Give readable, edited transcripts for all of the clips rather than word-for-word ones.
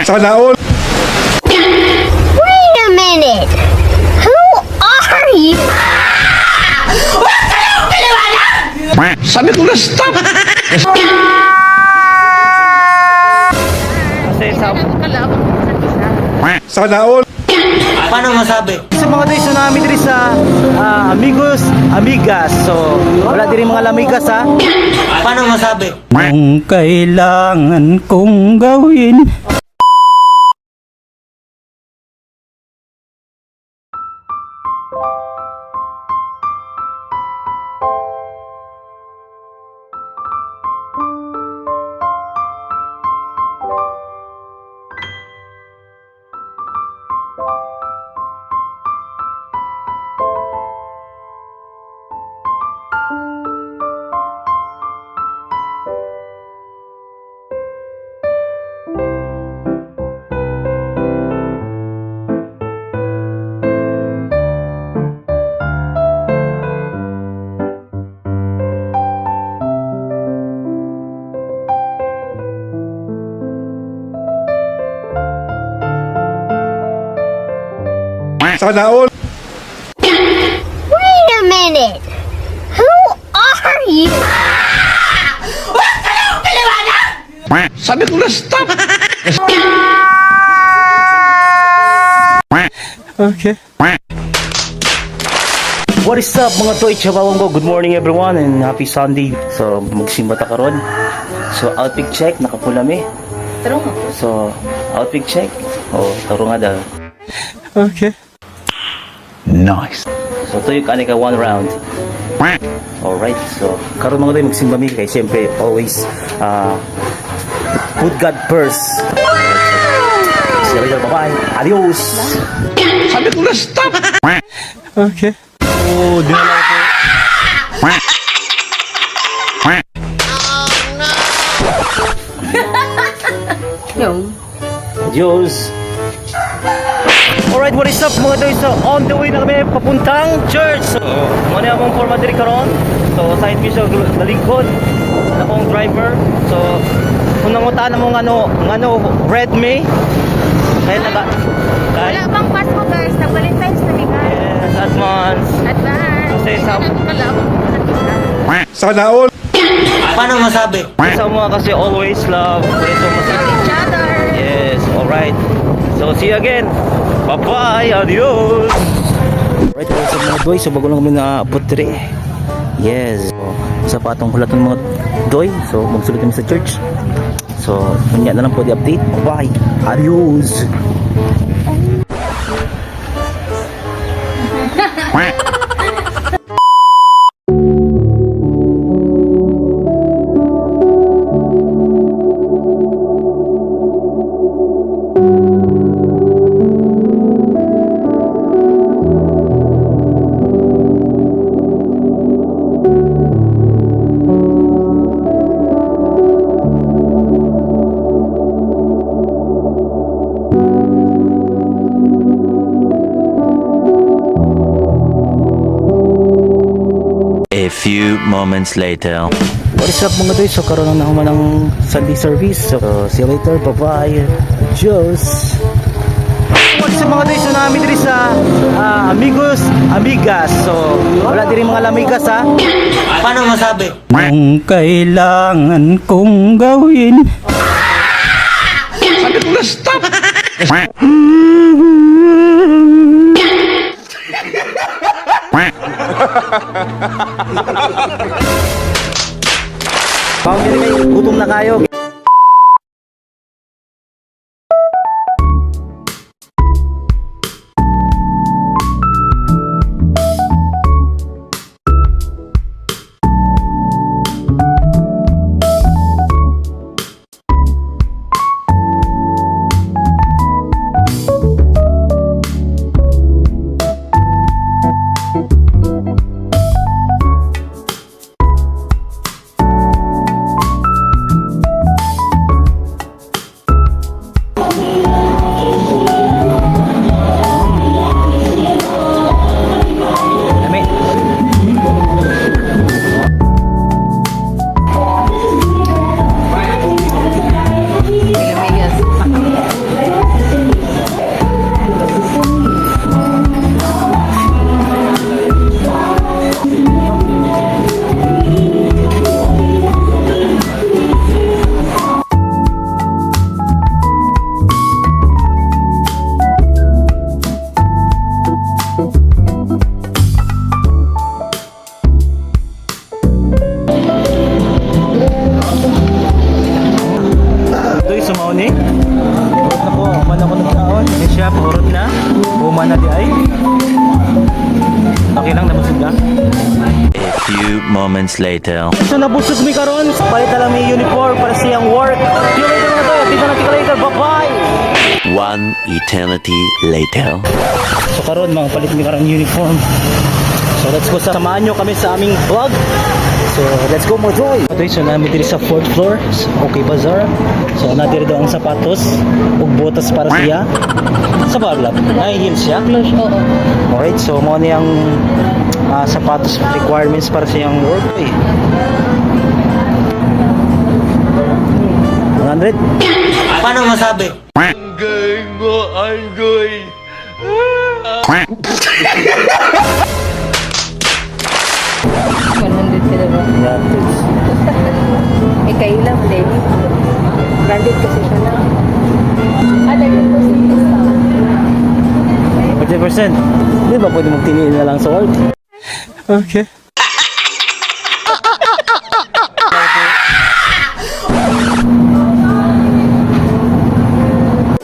Sana all. Wait a minute! Who are you? Sabi ko na stop. Sana all. Paano masabi? Sa mga tayo tsunami diri sa amigos, amigas. So, wala diri mga lamigas ha. Paano masabi? Kung kailangan kong gawin. Sana all. Wait a minute! Who are you? Sabi ko na stop. Okay. What is up mga toy chabawang ko? Good morning everyone and happy Sunday. So magsimba ta karon. So outfit check nakapula mi. Tarong ako. So outfit check. Oh, taro nga daw. Okay. Nice. So tuyo ka ka one round. Alright. So karon mga toy magsimba mi kay siyempre always put God first. See you later. Bye-bye. Adios. Sabi ko na stop. Okay. Oh, dinala ko. Yung. Diyos. Alright, what is up mga toy? So, on the way na kami papuntang church. So, muna among forma diri karon. So, side mission balingkod. Akong driver. So, kung nangutaan mo ngano red me. Kaya na ba? Wala bang Pasko guys, na Valentine's na bigay. Yes, advance. Advance. Say something. Sana all. Paano masabi? Sa mga kasi always love. Ito Each other. Yes, alright. So, see you again. Bye-bye. Adios. Right, so mga doy, so bago lang kami na-abot diri. Yes. So, sa patong hulaton mga doy, so magsulod kami sa church. So, kanya na lang po di-update. Bye-bye. Adios. A few moments later. What is up mga doy? So, karoon na naman ng Sunday service. So, see you later. Bye-bye. Adios. What is up mga doy? Tsunami diri sa amigos, amigas. So, wala diri mga lamigas ha. Paano masabi? Kung kailangan kong gawin. Sabi ko na stop. Pamili kayo, gutom na kayo. moments later. So nabusog mi karon, palit lang may uniform para siyang work. See you later mga toy. Dito na kita later. Bye-bye. One eternity later. So karon mga palit mi karon uniform. So let's go, samahan nyo kami sa aming vlog. So let's go mga toy. Okay, so namin diri sa 4th floor, Okay Bazaar. So nadiri daw ang sapatos ug botas para siya. Sa baglap, nai-heels siya. Alright, so mo ni ang sapatos requirements para sa iyang work. 100. Paano masabi? Yeah, please. May kailang, Lenny. Branded kasi siya na. Dahil po sa discount. 40%. Di ba pwede magtiniin na lang sa work? Okay.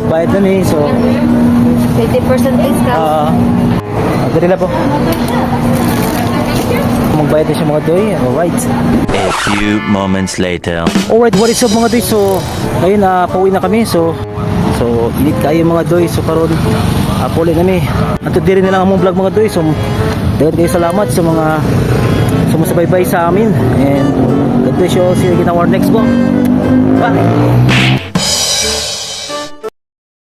Bayad na ni, so 20% discount. dali na po. Magbayad na siya mga doy. Alright. A few moments later. Alright, what is up mga doy? So, ngayon pauwi na kami. So init kayo mga doy. So karon puli kami. Ato diri na lang ang vlog mga doy. So dagan kayo salamat sa mga sumusubaybay sa amin. And God bless you all. See you again in our next vlog. Bye!